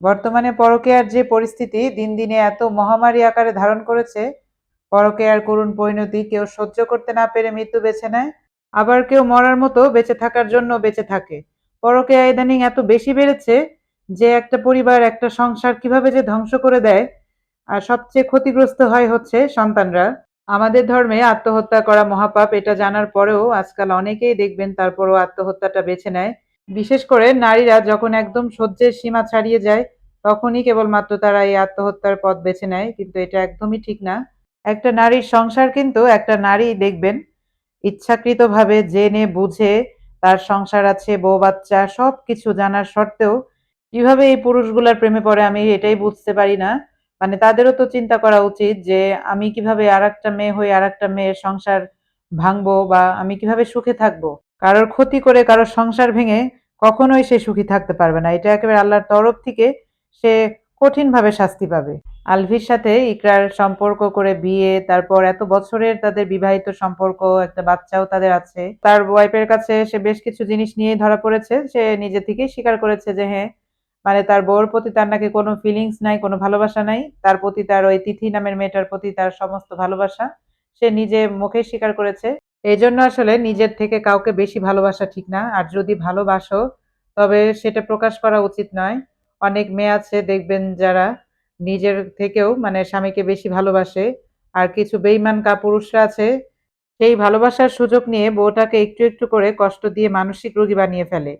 বর্তমানে পরকীয়ার যে পরিস্থিতি দিন দিনে এত মহামারী আকারে ধারণ করেছে, পরকীয়ার করুণ পরিণতি কেউ সহ্য করতে না পেরে মৃত্যু বেছে নেয়, আবার কেউ মরার মতো বেঁচে থাকার জন্য বেঁচে থাকে। পরকীয়া ইদানিং এত বেশি বেড়েছে যে একটা পরিবার একটা সংসার কিভাবে যে ধ্বংস করে দেয়, আর সবচেয়ে ক্ষতিগ্রস্ত হয় হচ্ছে সন্তানরা। আমাদের ধর্মে আত্মহত্যা করা মহাপাপ এটা জানার পরেও আজকাল অনেকেই দেখবেন তারপরও আত্মহত্যাটা বেছে নেয়। বিশেষ করে নারীরা যখন একদম সহ্যের সীমা ছাড়িয়ে যায়, তখনই কেবলমাত্র তারা এই আত্মহত্যার পথ বেছে নেয়, কিন্তু এটা একদমই ঠিক না। একটা নারীর সংসার কিন্তু একটা নারী দেখবেন ইচ্ছাকৃতভাবে জেনে বুঝে তার সংসার আছে, বউ বাচ্চা সবকিছু জানার সত্ত্বেও কিভাবে এই পুরুষগুলার প্রেমে পড়ে আমি এটাই বুঝতে পারি না। মানে তাদেরও তো চিন্তা করা উচিত যে আমি কিভাবে আরেকটা মেয়ে হয়ে আরেকটা মেয়ের সংসার ভাঙবো, বা আমি কিভাবে সুখে থাকবো। কারোর ক্ষতি করে কারোর সংসার ভেঙে কখনোই সে সুখী থাকতে পারবে না। এটা একেবারে আল্লাহর তরফ থেকে সে কঠিনভাবে শাস্তি পাবে। আলভির সাথে ইকরার সম্পর্ক করে বিয়ে, তারপর এত বছরের তাদের বিবাহিত সম্পর্ক, একটা বাচ্চাও তাদের আছে। তার ওয়াইফের কাছে সে বেশ কিছু জিনিস নিয়েই ধরা পড়েছে। সে নিজে থেকেই স্বীকার করেছে যে হ্যাঁ, মানে তার বউর প্রতি তার নাকি কোনো ফিলিংস নাই, কোনো ভালোবাসা নাই। তার প্রতি, তার ওই তিথি নামের মেয়েটার প্রতি তার সমস্ত ভালোবাসা সে নিজে মুখে স্বীকার করেছে। এইজন্য আসলে নিজের থেকে কাউকে বেশি ভালোবাসা ঠিক না। আর যদি ভালোবাসো তবে সেটা প্রকাশ করা উচিত নয়। অনেক মেয়ে আছে দেখবেন যারা নিজের থেকেও মানে স্বামীকে বেশি ভালোবাসে। আর কিছু বেইমান কাপুরুষরা আছে সেই ভালোবাসার সুযোগ নিয়ে বউটাকে একটু একটু করে কষ্ট দিয়ে মানসিক রোগী বানিয়ে ফেলে।